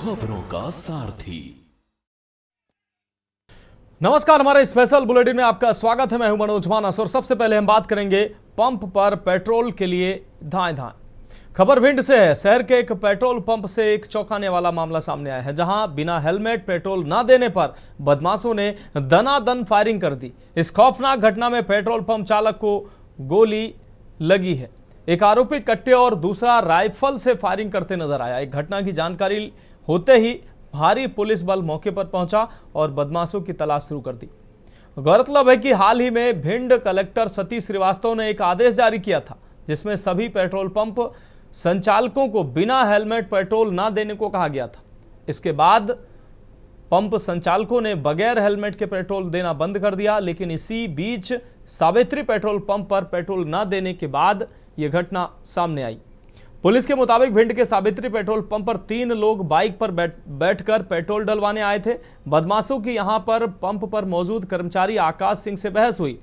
खबरों का सारथी। नमस्कार, हमारे स्पेशल बुलेटिन में आपका स्वागत है। मैं हूं मनोज मानस और सबसे पहले हम बात करेंगे पंप पर पेट्रोल के लिए धाएं धाएं। खबर भिंड से है। शहर के एक पेट्रोल पंप से एक चौंकाने वाला मामला सामने आया है, जहां बिना हेलमेट पेट्रोल न देने पर बदमाशों ने दनादन फायरिंग कर दी। इस खौफनाक घटना में पेट्रोल पंप चालक को गोली लगी है। एक आरोपी कट्टे और दूसरा राइफल से फायरिंग करते नजर आया। एक घटना की जानकारी होते ही भारी पुलिस बल मौके पर पहुंचा और बदमाशों की तलाश शुरू कर दी। गौरतलब है कि हाल ही में भिंड कलेक्टर सतीश श्रीवास्तव ने एक आदेश जारी किया था, जिसमें सभी पेट्रोल पंप संचालकों को बिना हेलमेट पेट्रोल न देने को कहा गया था। इसके बाद पंप संचालकों ने बगैर हेलमेट के पेट्रोल देना बंद कर दिया, लेकिन इसी बीच सावित्री पेट्रोल पंप पर पेट्रोल न देने के बाद यह घटना सामने आई। पुलिस के मुताबिक भिंड के सावित्री पेट्रोल पंप पर 3 लोग बाइक पर बैठकर पेट्रोल डलवाने आए थे। बदमाशों की यहां पर पंप पर मौजूद कर्मचारी आकाश सिंह से बहस हुई।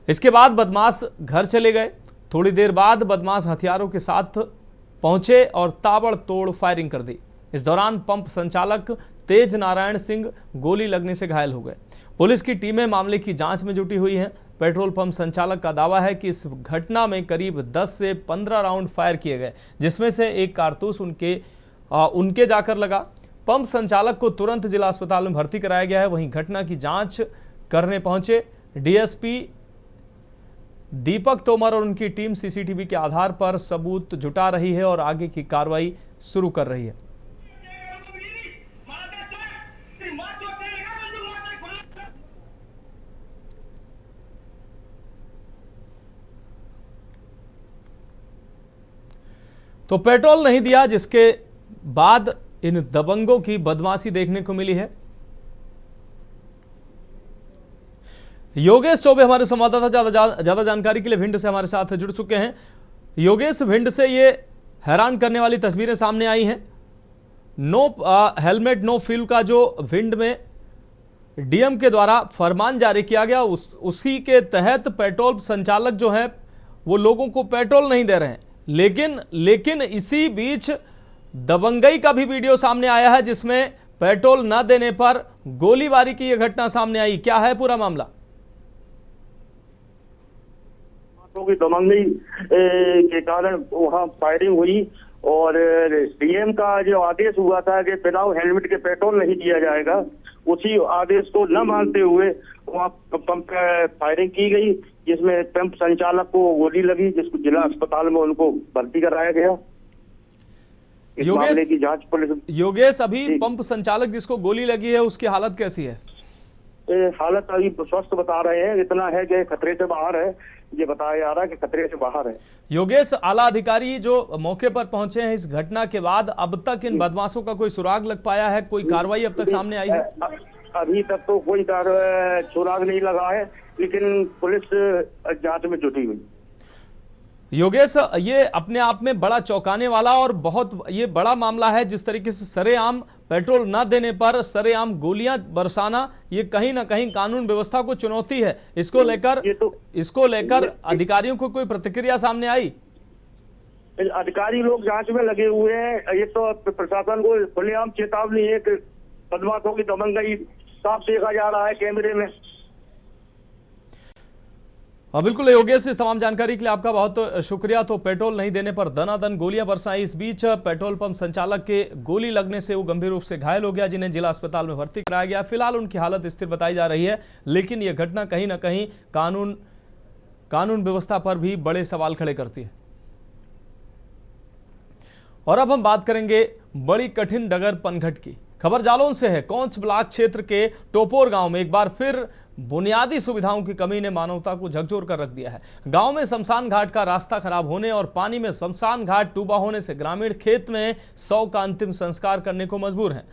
इसके बाद बदमाश घर चले गए। थोड़ी देर बाद बदमाश हथियारों के साथ पहुंचे और ताबड़तोड़ फायरिंग कर दी। इस दौरान पंप संचालक तेज नारायण सिंह गोली लगने से घायल हो गए। पुलिस की टीमें मामले की जांच में जुटी हुई हैं। पेट्रोल पंप संचालक का दावा है कि इस घटना में करीब 10 से 15 राउंड फायर किए गए, जिसमें से एक कारतूस उनके जाकर लगा। पंप संचालक को तुरंत जिला अस्पताल में भर्ती कराया गया है। वहीं घटना की जांच करने पहुंचे डीएसपी दीपक तोमर और उनकी टीम सीसीटीवी के आधार पर सबूत जुटा रही है और आगे की कार्रवाई शुरू कर रही है। तो पेट्रोल नहीं दिया, जिसके बाद इन दबंगों की बदमाशी देखने को मिली है। योगेश चौबे हमारे संवाददाता ज्यादा जानकारी के लिए भिंड से हमारे साथ जुड़ चुके हैं। योगेश, भिंड से ये हैरान करने वाली तस्वीरें सामने आई हैं। नो हेलमेट नो फ्यूल का जो भिंड में डीएम के द्वारा फरमान जारी किया गया, उसी के तहत पेट्रोल संचालक जो है वो लोगों को पेट्रोल नहीं दे रहे हैं। लेकिन इसी बीच दबंगई का भी वीडियो सामने आया है, जिसमें पेट्रोल न देने पर गोलीबारी की यह घटना सामने आई। क्या है पूरा मामला? दबंगई के कारण वहां फायरिंग हुई और डीएम का जो आदेश हुआ था कि बिना हेलमेट के पेट्रोल नहीं दिया जाएगा, उसी आदेश को न मानते हुए वहां पंप फायरिंग की गई, जिसमें पंप संचालक को गोली लगी, जिसको जिला अस्पताल में उनको भर्ती कराया गया। इस मामले की जांच पुलिस। योगेश, अभी पंप संचालक जिसको गोली लगी है उसकी हालत कैसी है? हालत अभी स्वस्थ बता रहे हैं। इतना है कि खतरे से बाहर है, ये बताया जा रहा है कि खतरे से बाहर है। योगेश, आला अधिकारी जो मौके पर पहुंचे हैं इस घटना के बाद, अब तक इन बदमाशों का कोई सुराग लग पाया है? कोई कार्रवाई अब तक सामने आई है? अभी तक तो कोई सुराग नहीं लगा है, लेकिन पुलिस जांच में जुटी हुई। योगेश, ये अपने आप में बड़ा चौंकाने वाला और बहुत ये बड़ा मामला है। जिस तरीके से सरेआम पेट्रोल न देने पर सरेआम गोलियां बरसाना, ये कहीं ना कहीं कानून व्यवस्था को चुनौती है। इसको लेकर अधिकारियों को कोई प्रतिक्रिया सामने आई? अधिकारी लोग जांच में लगे हुए हैं। ये तो प्रशासन को खुलेआम चेतावनी है कि बदमाशों की दबंगई साफ देखा जा रहा है कैमरे में। बिल्कुल योगेश, इस तमाम जानकारी के लिए आपका बहुत शुक्रिया। तो पेट्रोल नहीं देने पर दनादन गोलियां बरसाई। इस बीच पेट्रोल पंप संचालक के गोली लगने से वो गंभीर रूप से घायल हो गया, जिन्हें जिला अस्पताल में भर्ती कराया गया। फिलहाल उनकी हालत स्थिर बताई जा रही है, लेकिन यह घटना कहीं ना कहीं कानून व्यवस्था पर भी बड़े सवाल खड़े करती है। और अब हम बात करेंगे बड़ी कठिन डगर पनघट की। खबर जालौन से है। कोंच ब्लॉक क्षेत्र के टोपोर गांव में एक बार फिर बुनियादी सुविधाओं की कमी ने मानवता को झकझोर कर रख दिया है। गांव में शमशान घाट का रास्ता खराब होने और पानी में शमशान घाट डूबा होने से ग्रामीण खेत में शव का अंतिम संस्कार करने को मजबूर हैं।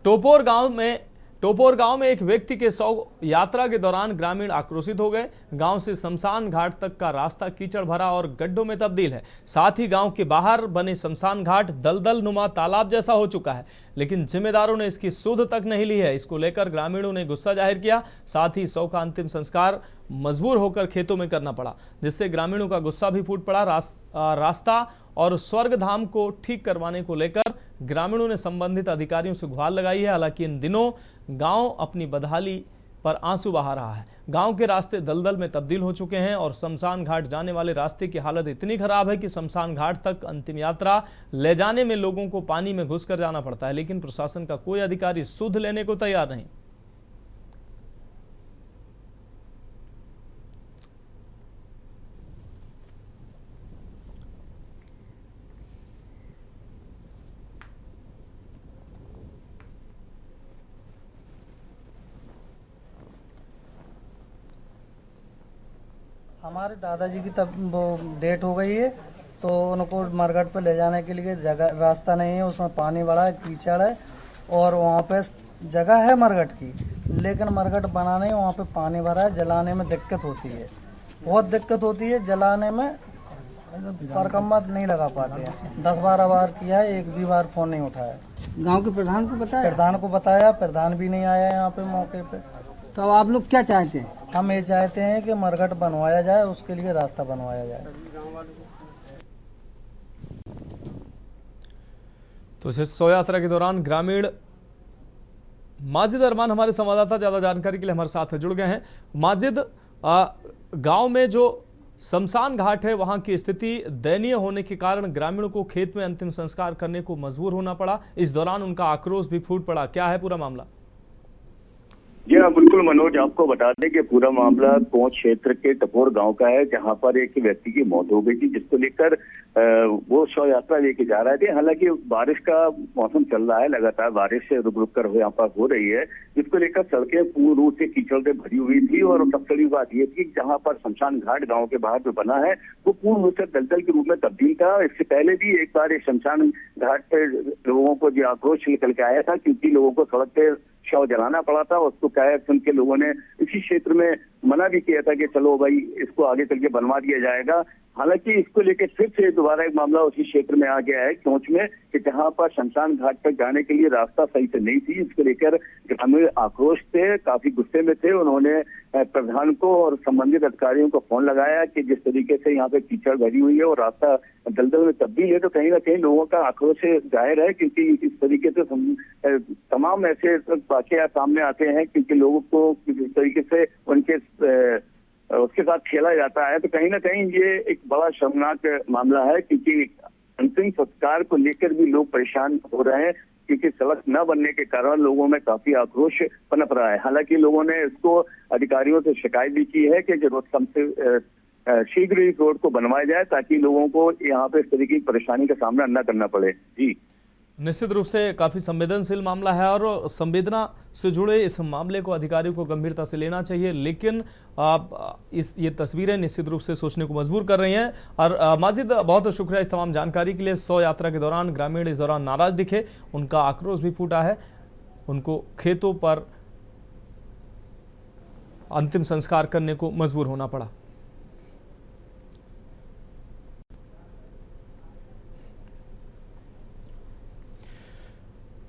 टोपोर गांव में एक व्यक्ति के शव यात्रा के दौरान ग्रामीण आक्रोशित हो गए। गांव से शमशान घाट तक का रास्ता कीचड़ भरा और गड्ढों में तब्दील है। साथ ही गांव के बाहर बने शमशान घाट दलदल नुमा तालाब जैसा हो चुका है, लेकिन जिम्मेदारों ने इसकी सुध तक नहीं ली है। इसको लेकर ग्रामीणों ने गुस्सा जाहिर किया। साथ ही शव का अंतिम संस्कार मजबूर होकर खेतों में करना पड़ा, जिससे ग्रामीणों का गुस्सा भी फूट पड़ा। रास्ता और स्वर्ग धाम को ठीक करवाने को लेकर ग्रामीणों ने संबंधित अधिकारियों से गुहार लगाई है। हालांकि इन दिनों गांव अपनी बदहाली पर आंसू बहा रहा है। गांव के रास्ते दलदल में तब्दील हो चुके हैं और शमशान घाट जाने वाले रास्ते की हालत इतनी खराब है कि शमशान घाट तक अंतिम यात्रा ले जाने में लोगों को पानी में घुसकर जाना पड़ता है, लेकिन प्रशासन का कोई अधिकारी सुध लेने को तैयार नहीं। हमारे दादाजी की तब वो डेट हो गई है, तो उनको मरघट पे ले जाने के लिए जगह रास्ता नहीं है। उसमें पानी बड़ा है, कीचड़ है, और वहाँ पे जगह है मरघट की, लेकिन मरघट बनाने वहाँ पे पानी भरा है। जलाने में दिक्कत होती है, बहुत दिक्कत होती है जलाने में। परकम्मा नहीं लगा पाते हैं। 10-12 बार किया है, एक भी बार फ़ोन नहीं उठाया। गांव के प्रधान को बताया? प्रधान को बताया, प्रधान भी नहीं आया यहाँ पे मौके पे। तो अब आप लोग क्या चाहते हैं? हम ये चाहते हैं कि मरघट बनवाया जाए, उसके लिए रास्ता बनवाया जाए। तो शव यात्रा के दौरान ग्रामीण माजिद अरमान हमारे संवाददाता ज्यादा जानकारी के लिए हमारे साथ जुड़ गए हैं। माजिद, गांव में जो शमशान घाट है वहां की स्थिति दयनीय होने के कारण ग्रामीणों को खेत में अंतिम संस्कार करने को मजबूर होना पड़ा। इस दौरान उनका आक्रोश भी फूट पड़ा। क्या है पूरा मामला? जी हाँ, बिल्कुल मनोज, आपको बता दें कि पूरा मामला कोंच क्षेत्र के टपोर गांव का है, जहां पर एक व्यक्ति की मौत हो गई थी, जिसको लेकर वो शव यात्रा लेके जा रहे थे। हालांकि बारिश का मौसम चल रहा है, लगातार बारिश रुक रुक कर यहाँ पर हो रही है, जिसको लेकर सड़कें पूर्ण रूप से कीचड़ से भरी हुई थी। और सबसे बड़ी बात ये थी, जहाँ पर शमशान घाट गाँव के बाहर जो बना है वो पूर्ण रूप से दलदल के रूप में तब्दील था। इससे पहले भी एक बार शमशान घाट पर लोगों को जो आक्रोश निकल के आया था, क्योंकि लोगों को सड़क पे शव जलाना पड़ा था। उसको क्या सुन के लोगों ने इसी क्षेत्र में मना भी किया था कि चलो भाई इसको आगे चल के बनवा दिया जाएगा। हालांकि इसको लेकर फिर से दोबारा एक मामला उसी क्षेत्र में आ गया है कोंच में, कि जहां पर शमशान घाट तक जाने के लिए रास्ता सही से नहीं थी। इसको लेकर ग्रामीण आक्रोश थे, काफी गुस्से में थे। उन्होंने प्रधान को और संबंधित अधिकारियों को फोन लगाया कि जिस तरीके से यहाँ पे कीचड़ भरी हुई है और रास्ता दलदल में तब्दील है, तो कहीं ना कहीं लोगों का आक्रोश जाहिर है, क्योंकि इस तरीके से तमाम ऐसे वाकया सामने आते हैं, क्योंकि लोगों को इस तरीके से उनके उसके साथ खेला जाता है। तो कहीं ना कहीं ये एक बड़ा शर्मनाक मामला है, क्योंकि अंतिम संस्कार को लेकर भी लोग परेशान हो रहे हैं, क्योंकि सड़क न बनने के कारण लोगों में काफी आक्रोश पनप रहा है। हालांकि लोगों ने इसको अधिकारियों से शिकायत भी की है कि जरूरत कम से शीघ्र इस रोड को बनवाया जाए, ताकि लोगों को यहाँ पे इस तरीके की परेशानी का सामना न करना पड़े। जी, निश्चित रूप से काफ़ी संवेदनशील मामला है और संवेदना से जुड़े इस मामले को अधिकारियों को गंभीरता से लेना चाहिए, लेकिन ये तस्वीरें निश्चित रूप से सोचने को मजबूर कर रही हैं। और माजिद, बहुत शुक्रिया इस तमाम जानकारी के लिए। शव यात्रा के दौरान ग्रामीण इस दौरान नाराज दिखे, उनका आक्रोश भी फूटा है, उनको खेतों पर अंतिम संस्कार करने को मजबूर होना पड़ा।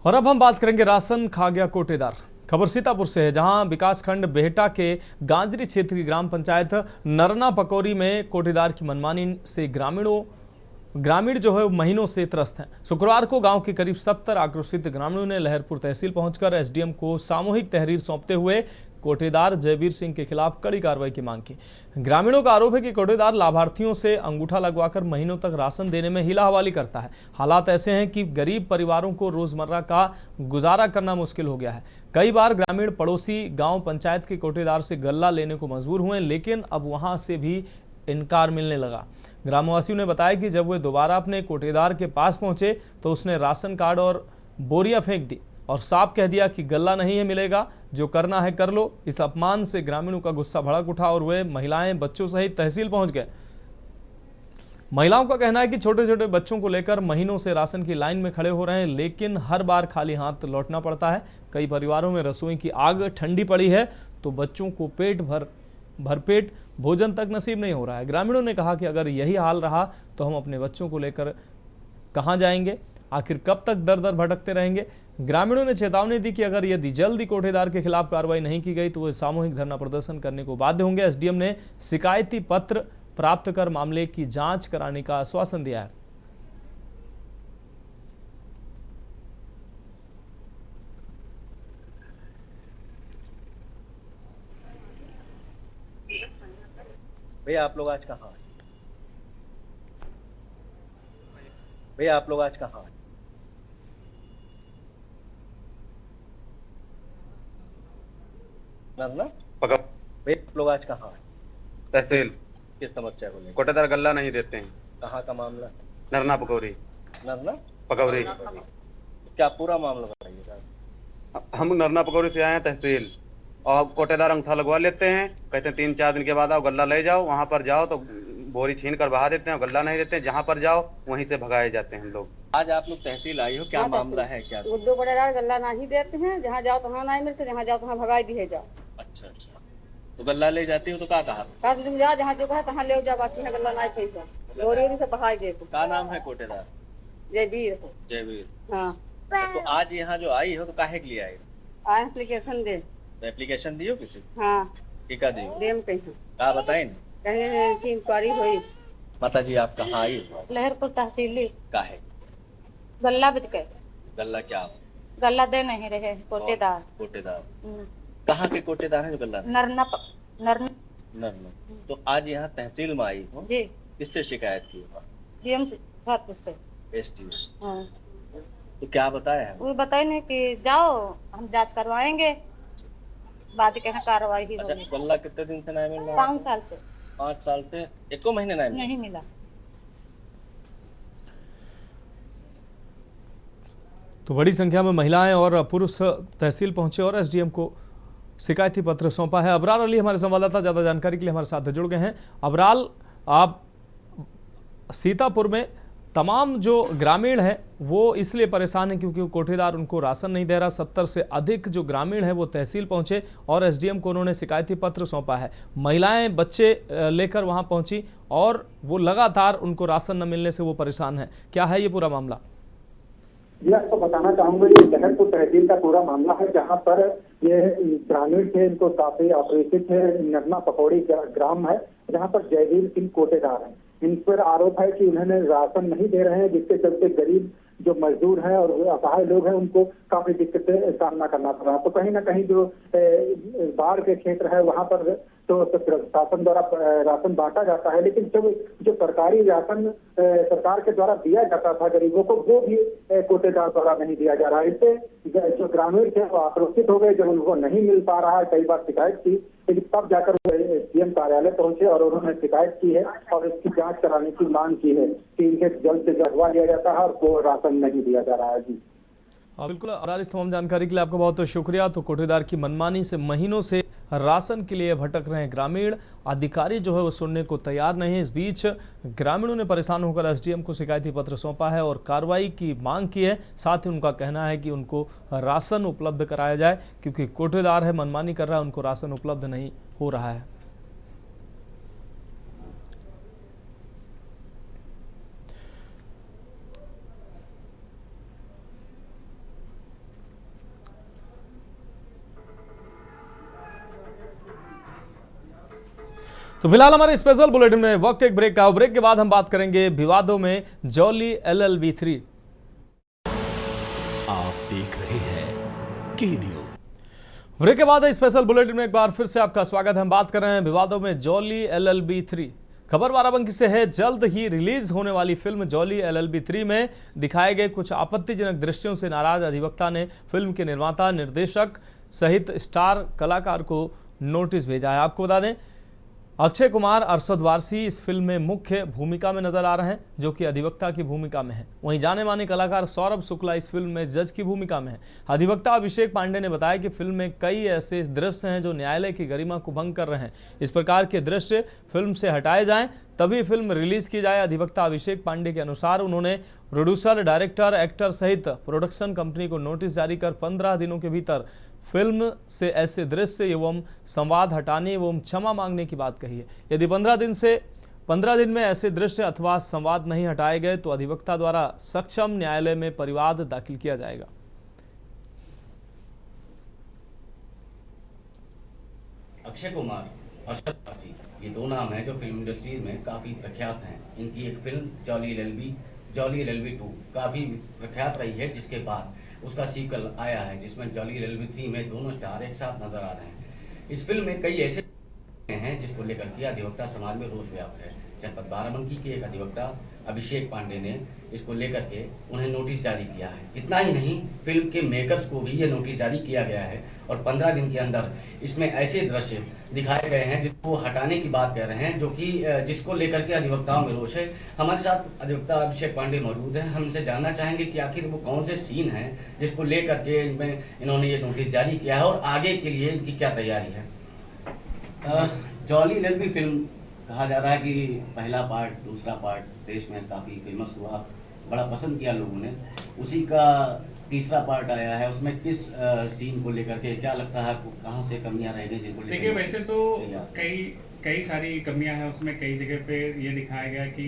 और अब हम बात करेंगे राशन खा गया कोटेदार। खबर सीतापुर से है, जहां विकासखंड बेहटा के गांजरी क्षेत्र की ग्राम पंचायत नरना पकौरी में कोटेदार की मनमानी से ग्रामीण जो है महीनों से त्रस्त हैं। शुक्रवार को गांव के करीब 70 आक्रोशित ग्रामीणों ने लहरपुर तहसील पहुंचकर एसडीएम को सामूहिक तहरीर सौंपते हुए कोटेदार जयवीर सिंह के खिलाफ कड़ी कार्रवाई की मांग की। ग्रामीणों का आरोप है कि कोटेदार लाभार्थियों से अंगूठा लगवाकर महीनों तक राशन देने में हिला हवाली करता है। हालात ऐसे हैं कि गरीब परिवारों को रोजमर्रा का गुजारा करना मुश्किल हो गया है। कई बार ग्रामीण पड़ोसी गांव पंचायत के कोटेदार से गल्ला लेने को मजबूर हुए, लेकिन अब वहां से भी इनकार मिलने लगा। ग्रामवासियों ने बताया कि जब वे दोबारा अपने कोटेदार के पास पहुंचे तो उसने राशन कार्ड और बोरियां फेंक दी और साफ कह दिया कि गल्ला नहीं है मिलेगा, जो करना है कर लो। इस अपमान से ग्रामीणों का गुस्सा भड़क उठा और वे महिलाएं बच्चों सहित तहसील पहुंच गए। महिलाओं का कहना है कि छोटे छोटे बच्चों को लेकर महीनों से राशन की लाइन में खड़े हो रहे हैं, लेकिन हर बार खाली हाथ लौटना पड़ता है। कई परिवारों में रसोई की आग ठंडी पड़ी है तो बच्चों को भरपेट भोजन तक नसीब नहीं हो रहा है। ग्रामीणों ने कहा कि अगर यही हाल रहा तो हम अपने बच्चों को लेकर कहां जाएंगे, आखिर कब तक दर दर भटकते रहेंगे। ग्रामीणों ने चेतावनी दी कि अगर यदि जल्दी कोटेदार के खिलाफ कार्रवाई नहीं की गई तो वे सामूहिक धरना प्रदर्शन करने को बाध्य होंगे। एसडीएम ने शिकायती पत्र प्राप्त कर मामले की जांच कराने का आश्वासन दिया है। भैया आप लोग आज कहाँ हैं? भैया आप लोग आज कहाँ हैं? ना पकड़ भैया आप लोग आज कहाँ हैं? तहसील किस समस्या को लेकर? कोटेदार गल्ला नहीं देते हैं। कहाँ का मामला? नरना पकौड़ी नरना पकौड़ी। क्या पूरा मामला बताइए साहब। हम नरना पकौड़ी से आए हैं तहसील, और कोटेदार अंगूठा लगवा लेते हैं, कहते हैं 3-4 दिन के बाद आओ गल्ला ले जाओ। वहाँ पर जाओ तो बोरी छीन कर बहा देते हैं, गल्ला नहीं देते हैं। जहाँ पर जाओ वहीं से भगाए जाते हैं हम लोग। आज आप लोग तहसील आई हो, क्या मामला है? क्या? गुड्डो बड़ेदार गल्ला नहीं देते हैं, जहाँ जाओ तहाँ नहीं मिलते, जहाँ जाओ तहाँ भगाई दिए जाओ। अच्छा अच्छा, तो गल्ला ले जाती हो तो क्या कहा? तुम जाओ जहाँ जो कहा तहाँ ले जाओ, बाकी है गल्ला नहीं पैसा बोरी वोरी से बहाई दे। क्या नाम है कोटेदार? जयवीर। जयवीर। हाँ। तो आज यहाँ जो आई हो तो काहे के लिए आई? आए एप्लीकेशन दे। तो एप्लीकेशन दियो किसी? हाँ। टीका दियो? देम कहीं क्या बताए? कहीं इंक्वायरी हुई। माता जी आप कहाँ आई हो? लहरपुर तहसीली। काहे? गल्ला बिक गए। गल्ला क्या? गल्ला दे नहीं रहे कोटेदार। कोटेदार कहाँ के कोटेदार है जो गल्ला? नरना। तो आज यहाँ तहसील में आई हो जी। किससे शिकायत की? डीएम साहब से। एसडीओ। हाँ। तो क्या बताया है? वो बताए नहीं कि जाओ हम जांच करवाएंगे, बाद के कार्रवाई ही होगी। अच्छा, गल्ला कितने दिन से नहीं मिल रहा? 5 साल से। 5 साल से 1 महीने नहीं मिला। तो बड़ी संख्या में महिलाएं और पुरुष तहसील पहुंचे और एसडीएम को शिकायती पत्र सौंपा है। अबरार अली हमारे संवाददाता ज़्यादा जानकारी के लिए हमारे साथ जुड़ गए हैं। अबराल, आप सीतापुर में तमाम जो ग्रामीण हैं वो इसलिए परेशान हैं क्योंकि कोठेदार उनको राशन नहीं दे रहा। 70 से अधिक जो ग्रामीण हैं वो तहसील पहुंचे और एसडीएम को उन्होंने शिकायती पत्र सौंपा है। महिलाएं बच्चे लेकर वहां पहुंची और वो लगातार उनको राशन न मिलने से वो परेशान हैं। क्या है ये पूरा मामला? जी आपको बताना चाहूंगा, ये लहरपुर तहसील का पूरा मामला है, जहां पर ये ग्रामीण थे, इनको काफी अपरिचित है। नरना पकौड़ी ग्राम है, जहां पर जयवीर सिंह कोटेदार है। इन पर आरोप है कि उन्होंने राशन नहीं दे रहे हैं, जिसके चलते गरीब जो मजदूर हैं और असहाय लोग हैं उनको काफी दिक्कतें सामना करना पड़ रहा है। तो कहीं ना कहीं जो बाढ़ के क्षेत्र है वहां पर तो प्रशासन द्वारा राशन बांटा जाता है, लेकिन जब जो सरकारी राशन सरकार के द्वारा दिया जाता था गरीबों को, वो भी कोटेदार द्वारा नहीं दिया जा रहा है। इससे जो ग्रामीण थे वो आक्रोशित हो गए जब उनको नहीं मिल पा रहा है। कई बार शिकायत की, लेकिन तब जाकर सीएम कार्यालय पहुंचे और उन्होंने शिकायत की है और इसकी जांच कराने की मांग की है कि इनके जल्द से जल्द लिया जाता है और को राशन नहीं दिया जा रहा है। जी बिल्कुल, और इस तमाम जानकारी के लिए आपका बहुत बहुत शुक्रिया। तो कोटेदार की मनमानी से महीनों से राशन के लिए भटक रहे हैं ग्रामीण, अधिकारी जो है वो सुनने को तैयार नहीं है। इस बीच ग्रामीणों ने परेशान होकर एसडीएम को शिकायती पत्र सौंपा है और कार्रवाई की मांग की है। साथ ही उनका कहना है कि उनको राशन उपलब्ध कराया जाए क्योंकि कोटेदार है, मनमानी कर रहा है, उनको राशन उपलब्ध नहीं हो रहा है। तो फिलहाल हमारे स्पेशल बुलेटिन में वक्त एक ब्रेक का। ब्रेक के बाद हम बात करेंगे विवादों में जॉली LLB3। आप देख रहे हैं की न्यूज। ब्रेक के बाद स्पेशल बुलेटिन में एक बार फिर से आपका स्वागत है। हम बात कर रहे हैं विवादों में जॉली LLB3। खबर बाराबंकी से है। जल्द ही रिलीज होने वाली फिल्म जॉली LLB3 में दिखाए गए कुछ आपत्तिजनक दृश्यों से नाराज अधिवक्ता ने फिल्म के निर्माता, निर्देशक सहित स्टार कलाकार को नोटिस भेजा है। आपको बता दें, अक्षय कुमार, अरशद वारसी इस फिल्म में मुख्य भूमिका में नजर आ रहे हैं, जो कि अधिवक्ता की भूमिका में है। वहीं जाने माने कलाकार सौरभ शुक्ला इस फिल्म में जज की भूमिका में है। अधिवक्ता अभिषेक पांडे ने बताया कि फिल्म में कई ऐसे दृश्य हैं जो न्यायालय की गरिमा को भंग कर रहे हैं। इस प्रकार के दृश्य फिल्म से हटाए जाएं तभी फिल्म रिलीज की जाए। अधिवक्ता अभिषेक पांडे के अनुसार उन्होंने प्रोड्यूसर, डायरेक्टर, एक्टर सहित प्रोडक्शन कंपनी को नोटिस जारी कर 15 दिनों के भीतर फिल्म से ऐसे दृश्य एवं संवाद हटाने एवं क्षमा मांगने की बात कही है। यदि 15 दिन में ऐसे दृश्य अथवा संवाद नहीं हटाए गए तो अधिवक्ता द्वारा सक्षम न्यायालय में परिवाद दाखिल किया जाएगा। अक्षय कुमार, अरशद वारसी, ये दो नाम हैं जो फिल्म इंडस्ट्री में काफ़ी प्रख्यात हैं। इनकी एक फिल्म जॉली LLB2 काफ़ी प्रख्यात रही है, जिसके बाद उसका सीक्वल आया है जिसमें जॉली LLB3 में दोनों स्टार एक साथ नजर आ रहे हैं। इस फिल्म में कई ऐसे हैं हैं, जिसको लेकर के अधिवक्ता समाज में रोष व्याप्त है। जनपद बाराबंकी के एक अधिवक्ता अभिषेक पांडे ने इसको लेकर के उन्हें नोटिस जारी किया है। इतना ही नहीं, फिल्म के मेकर्स को भी ये नोटिस जारी किया गया है और 15 दिन के अंदर इसमें ऐसे दृश्य दिखाए गए हैं जिसको हटाने की बात कह रहे हैं, जो कि जिसको लेकर के अधिवक्ताओं में रोष है। हमारे साथ अधिवक्ता अभिषेक पांडे मौजूद हैं। हम इनसे जानना चाहेंगे कि आखिर वो कौन से सीन हैं जिसको लेकर के इन्होंने ये नोटिस जारी किया है और आगे के लिए इनकी क्या तैयारी है। जॉली एलएलबी फिल्म कहा जा रहा है कि पहला पार्ट, दूसरा पार्ट देश में काफ़ी फेमस हुआ, बड़ा पसंद किया लोगों ने। उसी का तीसरा पार्ट आया है, उसमें किस सीन को लेकर के क्या लगता है आपको, कहाँ से कमियां रह गई जिनको? देखिए, वैसे तो कई सारी कमियां हैं उसमें। कई जगह पे ये दिखाया गया कि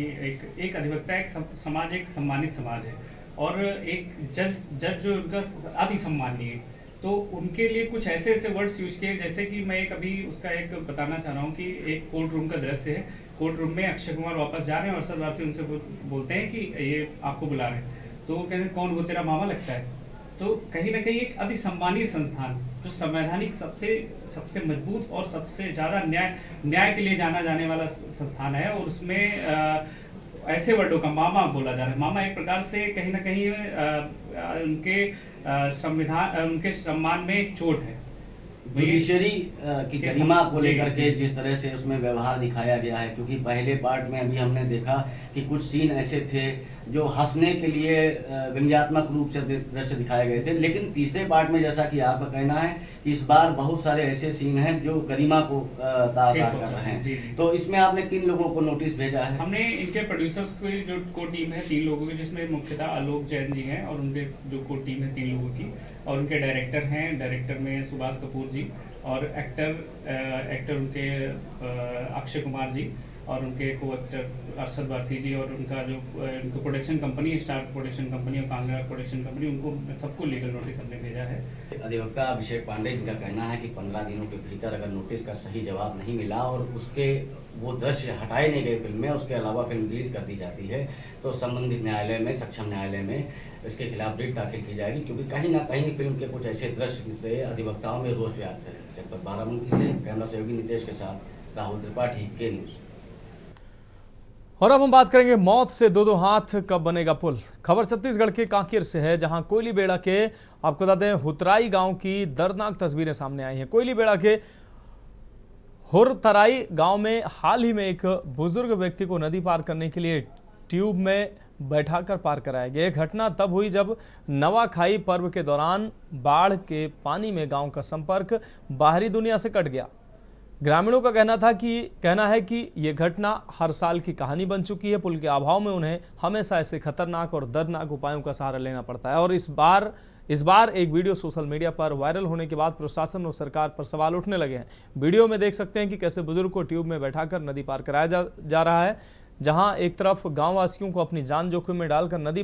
एक अधिवक्ता, एक समाज एक सम्मानित समाज है और एक जज जो उनका अति सम्मानीय है, तो उनके लिए कुछ ऐसे वर्ड्स यूज किए, जैसे कि मैं अभी उसका एक बताना चाह रहा हूँ कि एक कोर्ट रूम का दृश्य है। कोर्ट रूम में अक्षय कुमार वापस जा रहे हैं और अरशद वारसी उनसे बोलते हैं कि ये आपको बुला रहे हैं, तो वो कहते हैं कौन, वो तेरा मामा लगता है। तो कहीं ना कहीं एक अति सम्मानीय संस्थान जो संवैधानिक सबसे मजबूत और सबसे ज़्यादा न्याय के लिए जाना जाने वाला संस्थान है, और उसमें ऐसे वर्डों का मामा बोला जा रहा है। मामा एक प्रकार से कहीं ना कहीं उनके संविधान, उनके सम्मान में एक चोट है। जुडिशरी की गरिमा को लेकर के जिस तरह से उसमें व्यवहार दिखाया गया है, क्योंकि पहले पार्ट में अभी हमने देखा कि कुछ सीन ऐसे थे जो हंसने के लिए व्यंग्यात्मक रूप से दृश्य दिखाए गए थे, लेकिन तीसरे पार्ट में जैसा कि आपका कहना है कि इस बार बहुत सारे ऐसे सीन हैं जो गरिमा को तार कर रहे हैं। तो इसमें आपने किन लोगों को नोटिस भेजा है? हमने इनके प्रोड्यूसर्स की जो को टीम है 3 लोगों की, जिसमें मुख्यतः आलोक जैन जी हैं और उनके जो को टीम है 3 लोगों की, और उनके डायरेक्टर हैं, डायरेक्टर में सुभाष कपूर जी, और एक्टर उनके अक्षय कुमार जी, और उनके को एक्टर अरशद वारसी जी, और उनका जो उनको production company, star production company और कांगड़ा प्रोडक्शन कंपनी, उनको सबको लीगल नोटिस हमने भेजा है। अधिवक्ता अभिषेक पांडे जी का कहना है कि 15 दिनों के भीतर अगर नोटिस का सही जवाब नहीं मिला और उसके वो दृश्य हटाए नहीं गए फिल्म में, उसके अलावा फिल्म रिलीज कर दी जाती है, तो संबंधित न्यायालय में, सक्षम न्यायालय में इसके खिलाफ रिट दाखिल की जाएगी, क्योंकि कहीं ना कहीं फिल्म के कुछ ऐसे दृश्य से अधिवक्ताओं में रोष व्याप्त है। जनपद बाराबंकी से कैमरा सहयोगी नितेश के साथ राहुल त्रिपाठी, के न्यूज़। और अब हम बात करेंगे मौत से दो हाथ कब बनेगा पुल। खबर छत्तीसगढ़ के कांकेर से है, जहां कोयली बेड़ा के, आपको बता दें, हुतराई गांव की दर्दनाक तस्वीरें सामने आई हैं। कोयली बेड़ा के हुरतराई गांव में हाल ही में एक बुजुर्ग व्यक्ति को नदी पार करने के लिए ट्यूब में बैठाकर पार कराया गया। यह घटना तब हुई जब नवाखाई पर्व के दौरान बाढ़ के पानी में गांव का संपर्क बाहरी दुनिया से कट गया। ग्रामीणों का कहना है कि यह घटना हर साल की कहानी बन चुकी है। पुल के अभाव में उन्हें हमेशा ऐसे खतरनाक और दर्दनाक उपायों का सहारा लेना पड़ता है। और इस बार एक वीडियो सोशल मीडिया पर वायरल होने के बाद प्रशासन और सरकार पर सवाल उठने लगे हैं। वीडियो में देख सकते हैं कि कैसे बुजुर्ग को ट्यूब में बैठाकर नदी पार कराया जा रहा है, जहां एक तरफ गाँव वासियों को अपनी जान जोखिम में डालकर नदी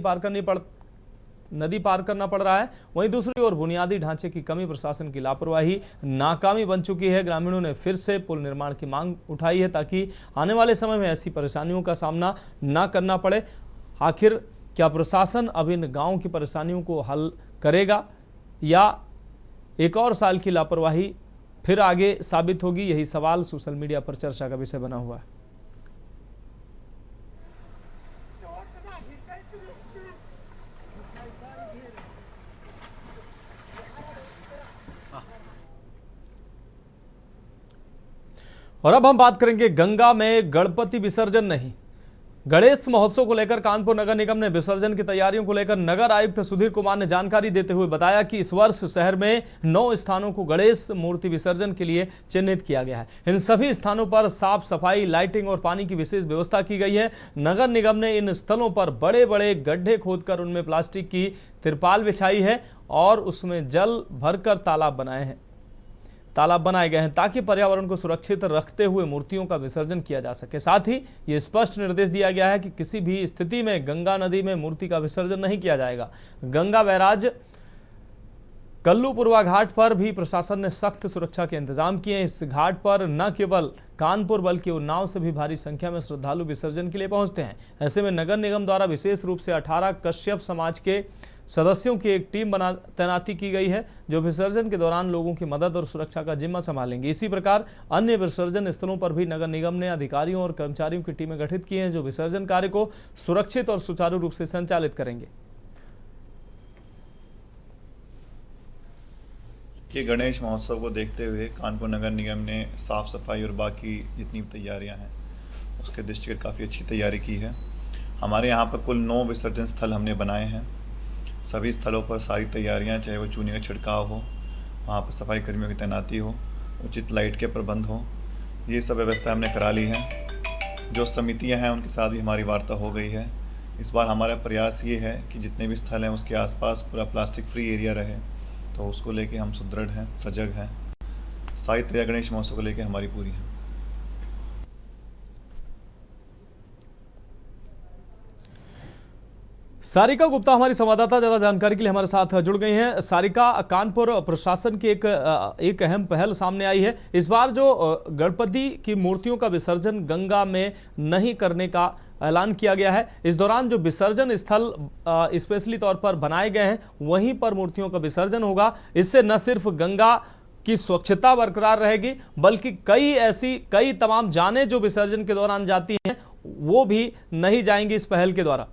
पार करना पड़ रहा है, वहीं दूसरी ओर बुनियादी ढांचे की कमी, प्रशासन की लापरवाही नाकामी बन चुकी है। ग्रामीणों ने फिर से पुल निर्माण की मांग उठाई है ताकि आने वाले समय में ऐसी परेशानियों का सामना ना करना पड़े। आखिर क्या प्रशासन अब इन गाँव की परेशानियों को हल करेगा या एक और साल की लापरवाही फिर आगे साबित होगी? यही सवाल सोशल मीडिया पर चर्चा का विषय बना हुआ है। और अब हम बात करेंगे गंगा में गणपति विसर्जन नहीं। गणेश महोत्सव को लेकर कानपुर नगर निगम ने विसर्जन की तैयारियों को लेकर नगर आयुक्त सुधीर कुमार ने जानकारी देते हुए बताया कि इस वर्ष शहर में 9 स्थानों को गणेश मूर्ति विसर्जन के लिए चिन्हित किया गया है। इन सभी स्थानों पर साफ सफाई, लाइटिंग और पानी की विशेष व्यवस्था की गई है। नगर निगम ने इन स्थलों पर बड़े बड़े गड्ढे खोदकर उनमें प्लास्टिक की तिरपाल बिछाई है और उसमें जल भरकर तालाब बनाए गए हैं ताकि पर्यावरण को सुरक्षित रखते हुए मूर्तियों का विसर्जन किया जा सके। साथ ही ये स्पष्ट निर्देश दिया गया है कि किसी भी स्थिति में गंगा नदी में मूर्ति का विसर्जन नहीं किया जाएगा। गंगा बैराज कल्लूपुरवा घाट पर भी प्रशासन ने सख्त सुरक्षा के इंतजाम किए हैं। इस घाट पर न केवल कानपुर बल्कि उन्नाव से भी भारी संख्या में श्रद्धालु विसर्जन के लिए पहुंचते हैं। ऐसे में नगर निगम द्वारा विशेष रूप से 18 कश्यप समाज के सदस्यों की एक टीम तैनाती की गई है जो विसर्जन के दौरान लोगों की मदद और सुरक्षा का जिम्मा संभालेंगे। इसी प्रकार अन्य विसर्जन स्थलों पर भी नगर निगम ने अधिकारियों और कर्मचारियों की टीमें गठित की हैं जो विसर्जन कार्य को सुरक्षित और सुचारू रूप से संचालित करेंगे। कि गणेश महोत्सव को देखते हुए कानपुर नगर निगम ने साफ़ सफाई और बाकी जितनी तैयारियां हैं उसके दृष्टिगत काफ़ी अच्छी तैयारी की है। हमारे यहाँ पर कुल 9 विसर्जन स्थल हमने बनाए हैं। सभी स्थलों पर सारी तैयारियां, चाहे वो चूने का छिड़काव हो, वहाँ पर सफाई कर्मियों की तैनाती हो, उचित लाइट के प्रबंध हो, ये सब व्यवस्था हमने करा ली है। जो समितियाँ हैं उनके साथ भी हमारी वार्ता हो गई है। इस बार हमारा प्रयास ये है कि जितने भी स्थल हैं उसके आसपास पूरा प्लास्टिक फ्री एरिया रहे, तो उसको लेके हम सुदृढ़ हैं, सजग हैं। सारी तैयारी गणेश महोत्सव को लेके हमारी पूरी है। सारिका गुप्ता हमारी संवाददाता ज्यादा जानकारी के लिए हमारे साथ जुड़ गई हैं। सारिका, कानपुर प्रशासन की एक अहम पहल सामने आई है। इस बार जो गणपति की मूर्तियों का विसर्जन गंगा में नहीं करने का ऐलान किया गया है। इस दौरान जो विसर्जन स्थल स्पेशली तौर पर बनाए गए हैं वहीं पर मूर्तियों का विसर्जन होगा। इससे न सिर्फ गंगा की स्वच्छता बरकरार रहेगी बल्कि कई तमाम जानें जो विसर्जन के दौरान जाती हैं वो भी नहीं जाएंगी इस पहल के द्वारा।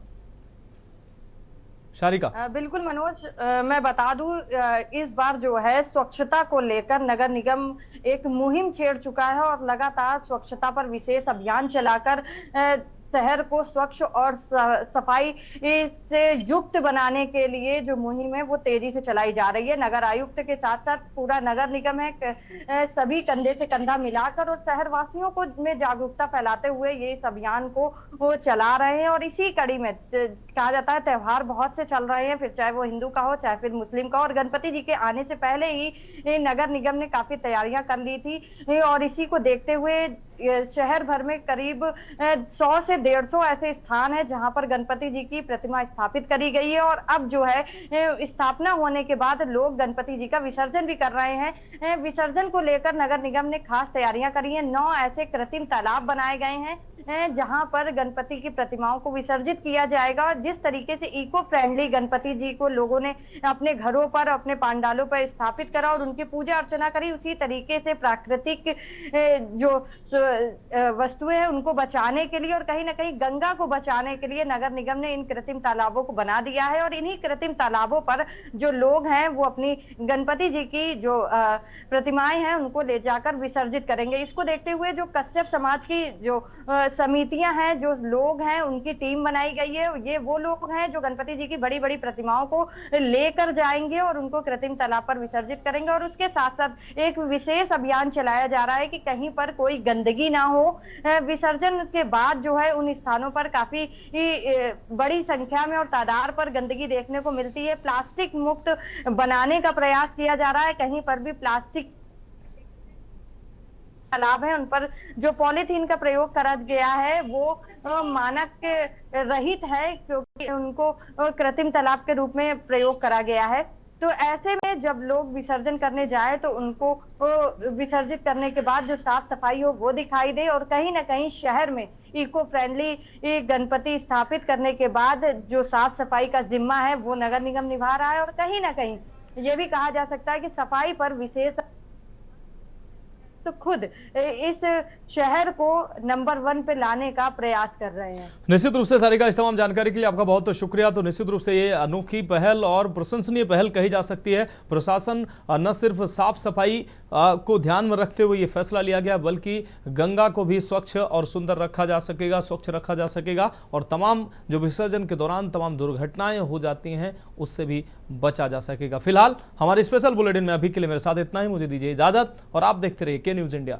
शारिका। बिल्कुल मनोज, मैं बता दूं इस बार जो है स्वच्छता को लेकर नगर निगम एक मुहिम छेड़ चुका है और लगातार स्वच्छता पर विशेष अभियान चलाकर शहर को स्वच्छ और सफाई से युक्त बनाने के लिए जो मुहिम है वो तेजी से चलाई जा रही है। नगर आयुक्त के साथ साथ पूरा नगर निगम है सभी कंधे से कंधा मिलाकर और शहरवासियों को में जागरूकता फैलाते हुए ये इस अभियान को वो चला रहे हैं। और इसी कड़ी में कहा जाता है त्योहार बहुत से चल रहे हैं, फिर चाहे वो हिंदू का हो चाहे फिर मुस्लिम का, और गणपति जी के आने से पहले ही नगर निगम ने काफी तैयारियां कर ली थी और इसी को देखते हुए शहर भर में करीब 100 से 150 ऐसे स्थान है जहां पर गणपति जी की प्रतिमा स्थापित करी गई है। और अब जो है स्थापना होने के बाद लोग गणपति जी का विसर्जन भी कर रहे हैं। विसर्जन को लेकर नगर निगम ने खास तैयारियां करी हैं। 9 ऐसे कृत्रिम तालाब बनाए गए हैं जहां पर गणपति की प्रतिमाओं को विसर्जित किया जाएगा। और जिस तरीके से इको फ्रेंडली गणपति जी को लोगों ने अपने घरों पर अपने पांडालों पर स्थापित करा और उनकी पूजा अर्चना करी, उसी तरीके से प्राकृतिक जो वस्तुएं हैं उनको बचाने के लिए और कहीं ना कहीं गंगा को बचाने के लिए नगर निगम ने इन कृत्रिम तालाबों को बना दिया है। और इन्हीं कृत्रिम तालाबों पर जो लोग हैं वो अपनी गणपति जी की जो प्रतिमाएं हैं उनको ले जाकर विसर्जित करेंगे। इसको देखते हुए जो कश्यप समाज की जो समितियां हैं, जो लोग हैं, उनकी टीम बनाई गई है। ये वो लोग हैं जो गणपति जी की बड़ी बड़ी प्रतिमाओं को लेकर जाएंगे और उनको कृत्रिम तालाब पर विसर्जित करेंगे। और उसके साथ साथ एक विशेष अभियान चलाया जा रहा है कि कहीं पर कोई गंदगी ना हो। विसर्जन के बाद जो है उन स्थानों पर काफी बड़ी संख्या में और तादाद पर गंदगी देखने को मिलती है। प्लास्टिक मुक्त बनाने का प्रयास किया जा रहा है। कहीं पर भी प्लास्टिक तालाब है उन पर जो पॉलीथीन का प्रयोग करा गया है वो मानक रहित है, क्योंकि उनको कृत्रिम तालाब के रूप में प्रयोग करा गया है। तो ऐसे में जब लोग विसर्जन करने जाए तो उनको विसर्जित करने के बाद जो साफ सफाई हो वो दिखाई दे। और कहीं ना कहीं शहर में इको फ्रेंडली गणपति स्थापित करने के बाद जो साफ सफाई का जिम्मा है वो नगर निगम निभा रहा है। और कहीं ना कहीं ये भी कहा जा सकता है कि सफाई पर विशेष तो खुद इस शहर को नंबर 1 पे लाने का प्रयास कर रहे हैं। निश्चित रूप से सारिका, इस तमाम जानकारी के लिए आपका बहुत बहुत शुक्रिया। तो निश्चित रूप से ये अनोखी पहल और प्रशंसनीय पहल कही जा सकती है। प्रशासन न सिर्फ साफ सफाई को ध्यान में रखते हुए ये फैसला लिया गया बल्कि गंगा को भी स्वच्छ और सुंदर रखा जा सकेगा, स्वच्छ रखा जा सकेगा और तमाम जो विसर्जन के दौरान तमाम दुर्घटनाएं हो जाती हैं उससे भी बचा जा सकेगा। फिलहाल हमारे स्पेशल बुलेटिन में अभी के लिए मेरे साथ इतना ही। मुझे दीजिए इजाजत और आप देखते रहिए के न्यूज़ इंडिया।